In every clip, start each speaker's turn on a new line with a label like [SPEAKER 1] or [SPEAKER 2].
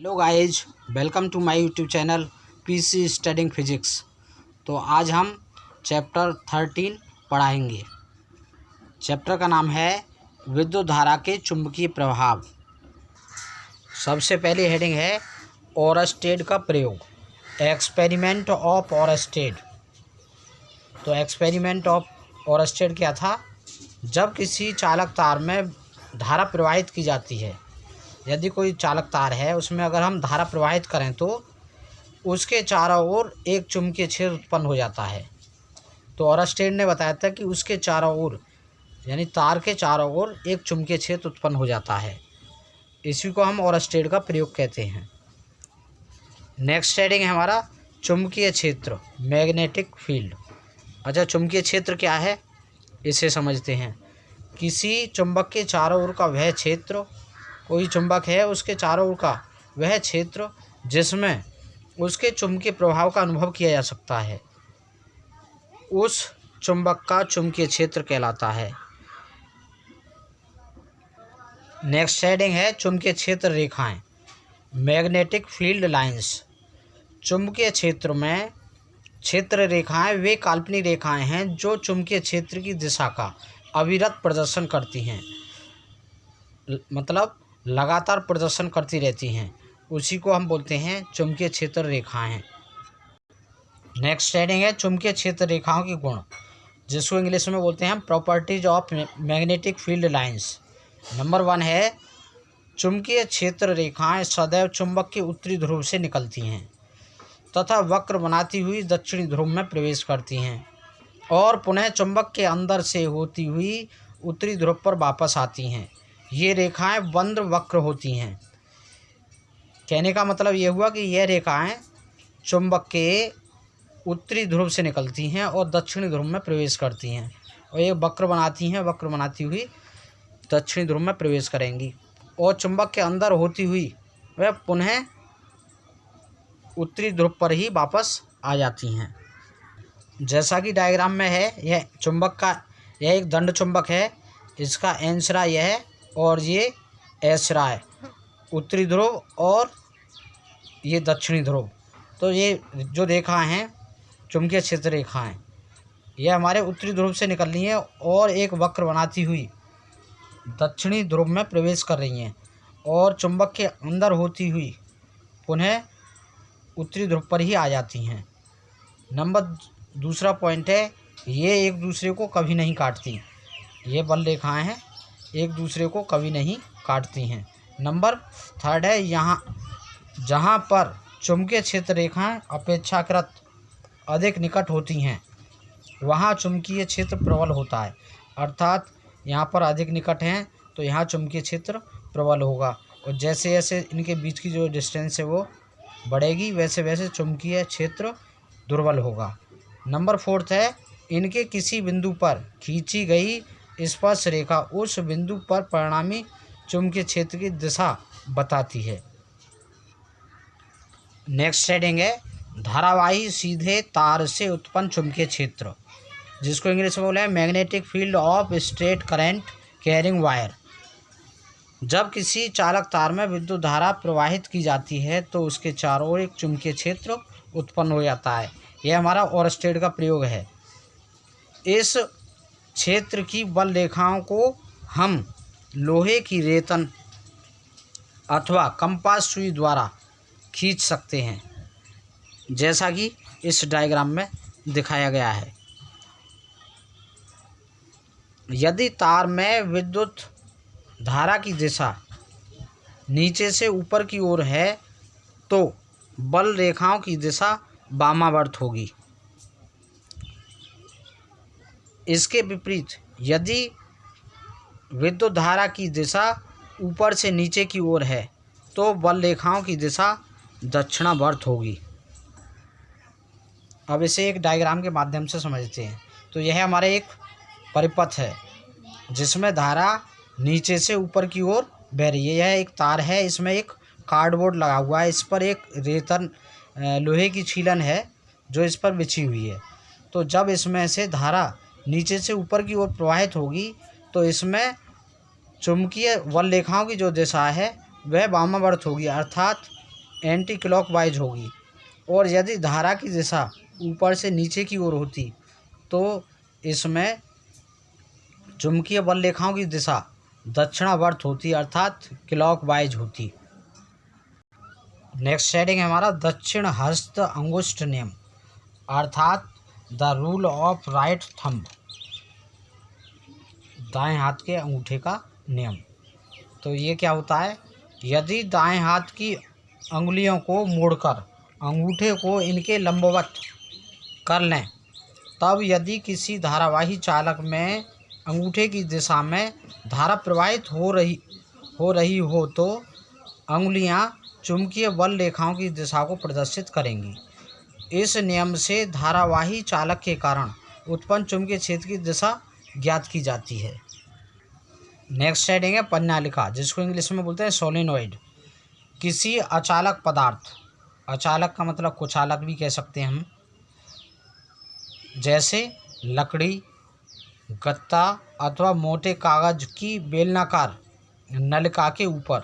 [SPEAKER 1] Hello guys, welcome to my YouTube channel PC studying physics. तो आज हम chapter 13 पढ़ाएंगे। चैप्टर का नाम है विद्युत धारा के चुंबकीय प्रभाव। सबसे पहले हेडिंग है ओरस्टेड का प्रयोग, एक्सपेरिमेंट ऑफ ओरस्टेड। तो एक्सपेरिमेंट ऑफ ओरस्टेड क्या था? जब किसी चालक तार में धारा प्रवाहित की जाती है, यदि कोई चालक तार है उसमें अगर हम धारा प्रवाहित करें तो उसके चारों ओर एक चुंबकीय क्षेत्र उत्पन्न हो जाता है। तो ओरस्टेड ने बताया था कि उसके चारों ओर यानी तार के चारों ओर एक चुंबकीय क्षेत्र उत्पन्न हो जाता है। इसी को हम ओरस्टेड का प्रयोग कहते हैं। नेक्स्ट हेडिंग है हमारा चुंबकीय क्षेत्र, मैग्नेटिक फील्ड। अच्छा, चुंबकीय क्षेत्र क्या है इसे समझते हैं। किसी चुंबक के चारों ओर का वह क्षेत्र, कोई चुंबक है उसके चारों ओर का वह क्षेत्र जिसमें उसके चुंबकीय प्रभाव का अनुभव किया जा सकता है, उस चुंबक का चुंबकीय क्षेत्र कहलाता है। नेक्स्ट हेडिंग है चुंबकीय क्षेत्र रेखाएं, मैग्नेटिक फील्ड लाइंस। चुंबकीय क्षेत्र में क्षेत्र रेखाएं वे काल्पनिक रेखाएं हैं जो चुंबकीय क्षेत्र की दिशा का अविरत प्रदर्शन करती हैं, मतलब लगातार प्रदर्शन करती रहती हैं। उसी को हम बोलते हैं चुंबकीय क्षेत्र रेखाएं। नेक्स्ट हेडिंग है चुंबकीय क्षेत्र रेखाओं के गुण, जिसको इंग्लिश में बोलते हैं हम properties of magnetic field lines. Number 1 है चुंबकीय क्षेत्र रेखाएं सदैव चुंबक के उत्तरी ध्रुव से निकलती हैं तथा वक्र बनाती हुई दक्षिणी ध्रुव में प्रवेश करती हैं और पुनः चुंबक के अंदर से होती हुई उत्तरी ध्रुव पर वापस आती हैं। ये रेखाएं बंद वक्र होती हैं। कहने का मतलब ये हुआ कि यह रेखाएं चुंबक के उत्तरी ध्रुव से निकलती हैं और दक्षिणी ध्रुव में प्रवेश करती हैं और ये वक्र बनाती हैं, वक्र बनाती हुई दक्षिणी ध्रुव में प्रवेश करेंगी और चुंबक के अंदर होती हुई वह पुनः उत्तरी ध्रुव पर ही वापस आ जाती हैं। जैसा कि डायग्राम में है, यह चुंबक का यह एक दंड चुंबक है, इसका एन सिरा यह है और ये एस सिरा है, उत्तरी ध्रुव और ये दक्षिणी ध्रुव। तो ये जो रेखाएं हैं चुंबकीय क्षेत्र रेखाएं, यह हमारे उत्तरी ध्रुव से निकल रही हैं और एक वक्र बनाती हुई दक्षिणी ध्रुव में प्रवेश कर रही हैं और चुंबक के अंदर होती हुई पुनः उत्तरी ध्रुव पर ही आ जाती हैं। दूसरा पॉइंट है, ये एक दूसरे को कभी नहीं काटती। ये बल रेखाएं हैं, एक दूसरे को कभी नहीं काटती हैं। नंबर 3 है जहाँ पर चुंबकीय क्षेत्र रेखाएं अपेक्षाकृत अधिक निकट होती हैं वहाँ चुंबकीय क्षेत्र प्रबल होता है। अर्थात यहाँ पर अधिक निकट हैं तो यहाँ चुंबकीय क्षेत्र प्रबल होगा और जैसे जैसे इनके बीच की जो डिस्टेंस है वो बढ़ेगी वैसे वैसे चुंबकीय क्षेत्र दुर्बल होगा। नंबर 4 है इनके किसी बिंदु पर खींची गई स्पर्श रेखा उस बिंदु पर परिणामी चुंबकीय क्षेत्र की दिशा बताती है। नेक्स्ट हेडिंग है धारावाही सीधे तार से उत्पन्न चुंबकीय क्षेत्र, जिसको इंग्लिश में बोला है magnetic field of straight current carrying wire. जब किसी चालक तार में विद्युत धारा प्रवाहित की जाती है तो उसके चारों ओर एक चुंबकीय क्षेत्र उत्पन्न हो जाता है। यह हमारा ओरस्टेड का प्रयोग है। इस क्षेत्र की बल रेखाओं को हम लोहे की रेतन अथवा कंपास सुई द्वारा खींच सकते हैं, जैसा कि इस डायग्राम में दिखाया गया है। यदि तार में विद्युत धारा की दिशा नीचे से ऊपर की ओर है तो बल रेखाओं की दिशा वामावर्त होगी। इसके विपरीत यदि विद्युत धारा की दिशा ऊपर से नीचे की ओर है तो बल रेखाओं की दिशा दक्षिणावर्त होगी। अब इसे एक डायग्राम के माध्यम से समझते हैं। तो यह हमारे एक परिपथ है जिसमें धारा नीचे से ऊपर की ओर बह रही है। यह एक तार है, इसमें एक कार्डबोर्ड लगा हुआ है, इस पर एक रेतन लोहे की छीलन है जो इस पर बिछी हुई है। तो जब इसमें से धारा नीचे से ऊपर की ओर प्रवाहित होगी तो इसमें चुंबकीय बल रेखाओं की जो दिशा है वह वामावर्त होगी, अर्थात एंटी क्लॉकवाइज होगी, और यदि धारा की दिशा ऊपर से नीचे की ओर होती तो इसमें चुंबकीय बल रेखाओं की दिशा दक्षिणावर्त होती, अर्थात क्लॉकवाइज होती। नेक्स्ट हेडिंग है हमारा दक्षिण हस्त अंगुष्ठ नियम, अर्थात the rule of right thumb, दाएं हाथ के अंगूठे का नियम। तो ये क्या होता है, यदि दाएं हाथ की अंगुलियों को मोड़कर अंगूठे को इनके लंबवत कर लें, तब यदि किसी धारावाही चालक में अंगूठे की दिशा में धारा प्रवाहित हो रही हो तो अंगुलियां चुंबकीय बल रेखाओं की दिशा को प्रदर्शित करेंगी। इस नियम से धारावाही चालक के कारण उत्पन्न चुंबकीय क्षेत्र की दिशा ज्ञात की जाती है। नेक्स्ट हेडिंग है प्रणालिका, जिसको इंग्लिश में बोलते हैं सोलेनॉइड। किसी अचालक पदार्थ, अचालक का मतलब कुचालक भी कह सकते हैं हम, जैसे लकड़ी, गत्ता अथवा मोटे कागज की बेलनाकार नलिका के ऊपर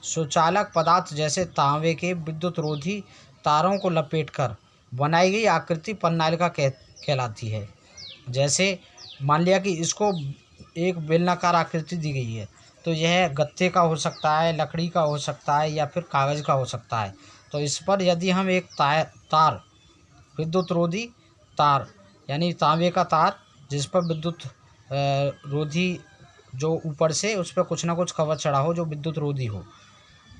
[SPEAKER 1] सुचालक पदार्थ जैसे तांबे के विद्युत रोधी तारों को लपेटकर बनाई गई आकृति प्रणालिका कहलाती है। जैसे मान लिया कि इसको एक बेलनाकार आकृति दी गई है, तो यह गत्ते का हो सकता है, लकड़ी का हो सकता है, या फिर कागज़ का हो सकता है। तो इस पर यदि हम एक तार विद्युत रोधी तार यानी तांबे का तार जिस पर विद्युत रोधी जो ऊपर से उस पर कुछ ना कुछ कवच चढ़ा हो जो विद्युत रोधी हो,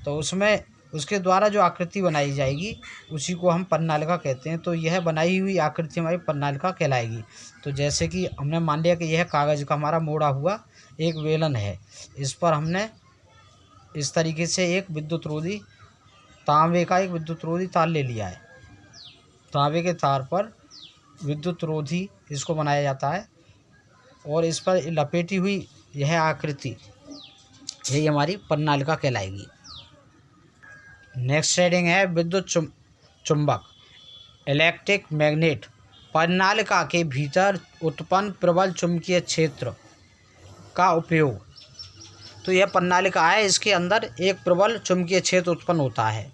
[SPEAKER 1] तो उसमें उसके द्वारा जो आकृति बनाई जाएगी उसी को हम प्रणालिका कहते हैं। तो यह बनाई हुई आकृति हमारी प्रणालिका कहलाएगी। तो जैसे कि हमने मान लिया कि यह कागज़ का हमारा मोड़ा हुआ एक वेलन है, इस पर हमने इस तरीके से एक विद्युत रोधी तांबे का एक विद्युत रोधी तार ले लिया है। तांबे के तार पर विद्युत रोधी इसको बनाया जाता है और इस पर लपेटी हुई यह आकृति यही हमारी प्रणालिका कहलाएगी। नेक्स्ट हेडिंग है विद्युत चुंबक, इलेक्ट्रिक मैग्नेट। प्रणालिका के भीतर उत्पन्न प्रबल चुंबकीय क्षेत्र का उपयोग। तो यह प्रणालिका है, इसके अंदर एक प्रबल चुंबकीय क्षेत्र उत्पन्न होता है।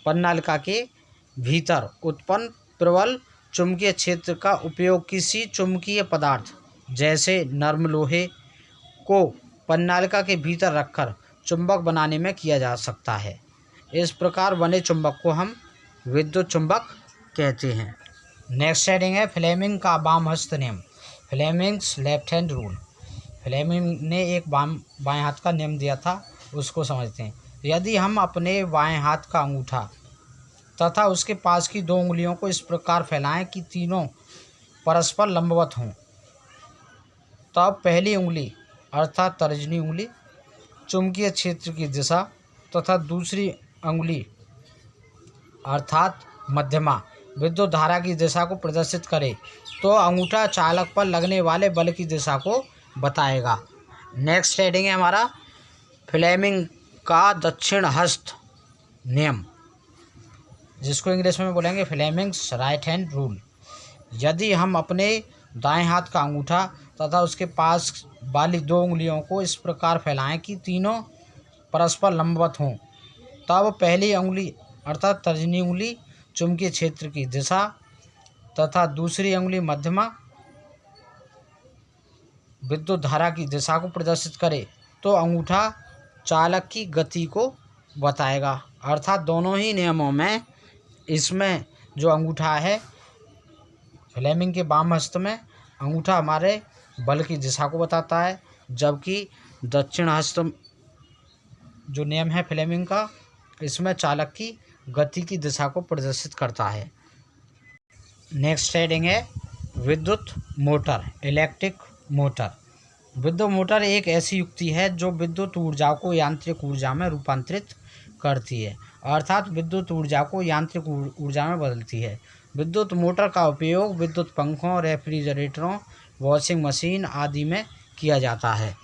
[SPEAKER 1] प्रणालिका के भीतर उत्पन्न प्रबल चुंबकीय क्षेत्र का उपयोग किसी चुंबकीय पदार्थ जैसे नर्म लोहे को प्रणालिका के भीतर रखकर चुंबक बनाने में किया जा सकता है। इस प्रकार बने चुंबक को हम विद्युत चुंबक कहते हैं। नेक्स्ट हेडिंग है फ्लेमिंग का बाम हस्त नियम, Fleming's left hand rule. Fleming ने एक बाएं हाथ का नियम दिया था, उसको समझते हैं। यदि हम अपने बाएं हाथ का अंगूठा तथा उसके पास की 2 उंगलियों को इस प्रकार फैलाएं कि तीनों परस्पर लंबवत हों, तब पहली उंगली अर्थात तर्जनी उंगली चुंबकीय क्षेत्र की दिशा तथा दूसरी उंगली अर्थात मध्यमा विद्युत धारा की दिशा को प्रदर्शित करे तो अंगूठा चालक पर लगने वाले बल की दिशा को बताएगा। नेक्स्ट हेडिंग है हमारा फ्लेमिंग का दक्षिण हस्त नियम, जिसको इंग्लिश में बोलेंगे फ्लेमिंग्स राइट हैंड रूल। यदि हम अपने दाएं हाथ का अंगूठा तथा उसके पास वाली 2 उंगलियों को इस प्रकार फैलाएं कि तीनों परस्पर लंबवत हों, तब पहली उंगली अर्थात तर्जनी उंगली चुंबकीय क्षेत्र की दिशा तथा दूसरी उंगली मध्यमा विद्युत धारा की दिशा को प्रदर्शित करे तो अंगूठा चालक की गति को बताएगा। अर्थात दोनों ही नियमों में इसमें जो अंगूठा है फ्लेमिंग के बाम हस्त में अंगूठा हमारे बल की दिशा को बताता है, जबकि दक्षिण हस्त जो नियम है फ्लेमिंग का इसमें चालक की गति की दिशा को प्रदर्शित करता है। नेक्स्ट हेडिंग है विद्युत मोटर, इलेक्ट्रिक मोटर। विद्युत मोटर एक ऐसी युक्ति है जो विद्युत ऊर्जा को यांत्रिक ऊर्जा में रूपांतरित करती है, अर्थात विद्युत ऊर्जा को यांत्रिक ऊर्जा में बदलती है। विद्युत मोटर का उपयोग विद्युत पंखों, रेफ्रिजरेटरों, वॉशिंग मशीन आदि में किया जाता है।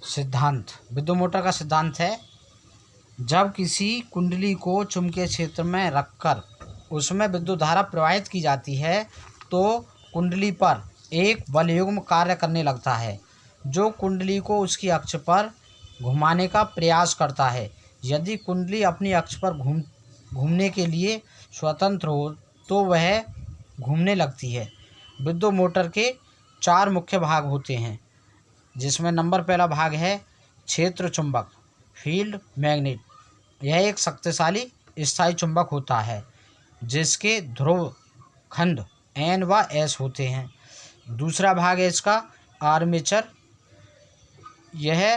[SPEAKER 1] सिद्धांत, विद्युत मोटर का सिद्धांत है जब किसी कुंडली को चुंबकीय क्षेत्र में रखकर उसमें विद्युत धारा प्रवाहित की जाती है तो कुंडली पर एक बलयुग्म कार्य करने लगता है जो कुंडली को उसकी अक्ष पर घुमाने का प्रयास करता है। यदि कुंडली अपनी अक्ष पर घूमने के लिए स्वतंत्र हो तो वह घूमने लगती है। विद्युत मोटर के 4 मुख्य भाग होते हैं, जिसमें नंबर पहला भाग है क्षेत्र चुंबक, फील्ड मैग्नेट। यह एक शक्तिशाली स्थायी चुंबक होता है जिसके ध्रुव खंड N व S होते हैं। दूसरा भाग है इसका आर्मेचर। यह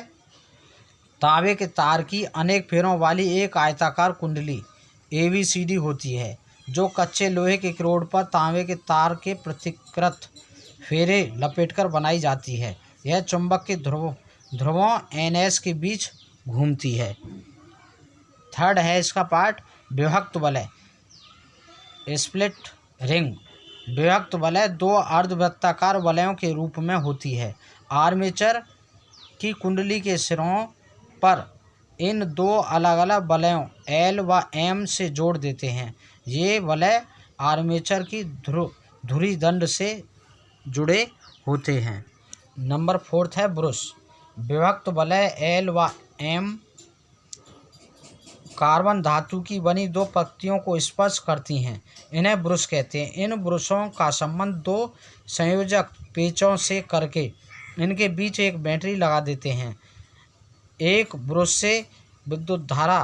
[SPEAKER 1] तांबे के तार की अनेक फेरों वाली एक आयताकार कुंडली ABCD होती है, जो कच्चे लोहे के क्रोड पर तांबे के तार के प्रतिकृत फेरे लपेटकर बनाई जाती है। यह चुंबक के ध्रुवों NS के बीच घूमती है। थर्ड है इसका पार्ट विभक्त वलय, स्प्लिट रिंग। विभक्त वलय 2 अर्धवृत्ताकार वलयों के रूप में होती है। आर्मेचर की कुंडली के सिरों पर इन 2 अलग अलग वलयों L व M से जोड़ देते हैं। ये वलय आर्मेचर की धुरी दंड से जुड़े होते हैं। नंबर 4 है ब्रुश। विभक्त वलय L व M कार्बन धातु की बनी 2 पत्तियों को स्पर्श करती हैं। इन्हें ब्रुश कहते हैं। इन ब्रुशों का संबंध 2 संयोजक पेचों से करके इनके बीच एक बैटरी लगा देते हैं। एक ब्रुश से विद्युत धारा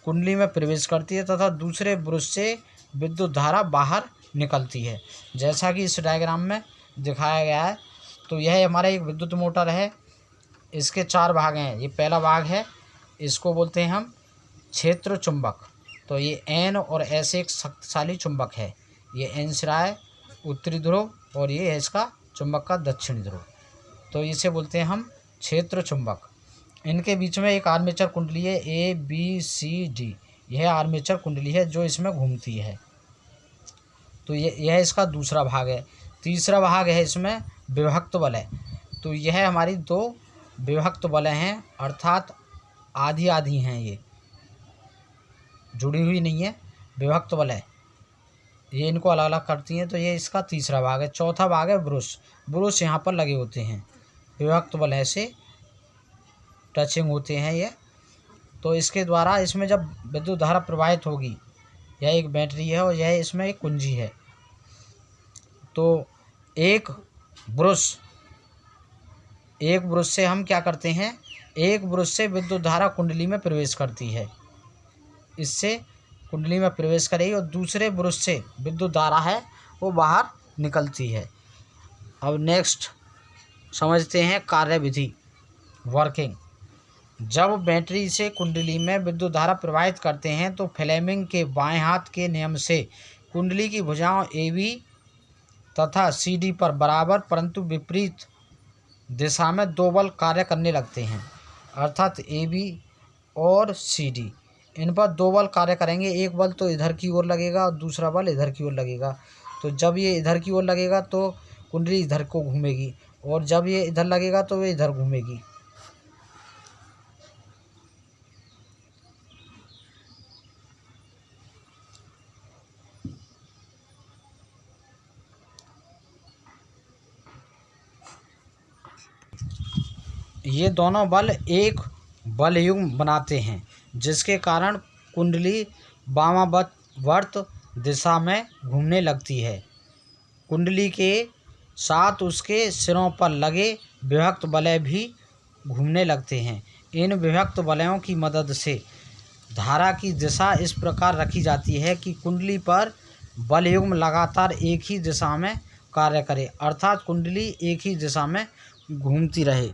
[SPEAKER 1] कुंडली में प्रवेश करती है तथा दूसरे ब्रुश से विद्युत धारा बाहर निकलती है, जैसा कि इस डायग्राम में दिखाया गया है। तो यह हमारा एक विद्युत मोटर है। इसके 4 भाग हैं। ये पहला भाग है, इसको बोलते हैं हम क्षेत्र चुंबक। तो ये N और S एक शक्तिशाली चुंबक है। ये N सिरा है उत्तरी ध्रुव और ये है इसका चुंबक का दक्षिणी ध्रुव। तो इसे बोलते हैं हम क्षेत्र चुंबक। इनके बीच में एक आर्मेचर कुंडली है ABCD। यह आर्मेचर कुंडली है जो इसमें घूमती है। तो यह इसका दूसरा भाग है। तीसरा भाग है इसमें विभक्त वलय। तो यह हमारी 2 विभक्त वलय हैं, अर्थात आधी आधी हैं, ये जुड़ी हुई नहीं है। विभक्त वलय ये इनको अलग अलग करती हैं। तो ये इसका तीसरा भाग है। चौथा भाग है ब्रुश। ब्रुश यहाँ पर लगे होते हैं, विभक्त वलय से टचिंग होते हैं ये। तो इसके द्वारा इसमें जब विद्युत धारा प्रवाहित होगी, यह एक बैटरी है और यह इसमें एक कुंजी है। तो एक ब्रुश से हम क्या करते हैं, एक ब्रुश से विद्युत धारा कुंडली में प्रवेश करती है, इससे कुंडली में प्रवेश करेगी, और दूसरे ब्रुश से विद्युत धारा है वो बाहर निकलती है। अब नेक्स्ट समझते हैं कार्यविधि, वर्किंग। जब बैटरी से कुंडली में विद्युत धारा प्रवाहित करते हैं तो फ्लेमिंग के बाएं हाथ के नियम से कुंडली की भुजाओं AB तथा CD पर बराबर परंतु विपरीत दिशा में 2 बल कार्य करने लगते हैं, अर्थात AB और CD। इन पर 2 बल कार्य करेंगे। एक बल तो इधर की ओर लगेगा और दूसरा बल इधर की ओर लगेगा। तो जब ये इधर की ओर लगेगा तो कुंडली इधर को घूमेगी, और जब ये इधर लगेगा तो ये इधर घूमेगी। ये दोनों बल एक बलयुग्म बनाते हैं, जिसके कारण कुंडली वामावर्त दिशा में घूमने लगती है। कुंडली के साथ उसके सिरों पर लगे विभक्त वलय भी घूमने लगते हैं। इन विभक्त वलयों की मदद से धारा की दिशा इस प्रकार रखी जाती है कि कुंडली पर बलयुग्म लगातार एक ही दिशा में कार्य करे, अर्थात कुंडली एक ही दिशा में घूमती रहे।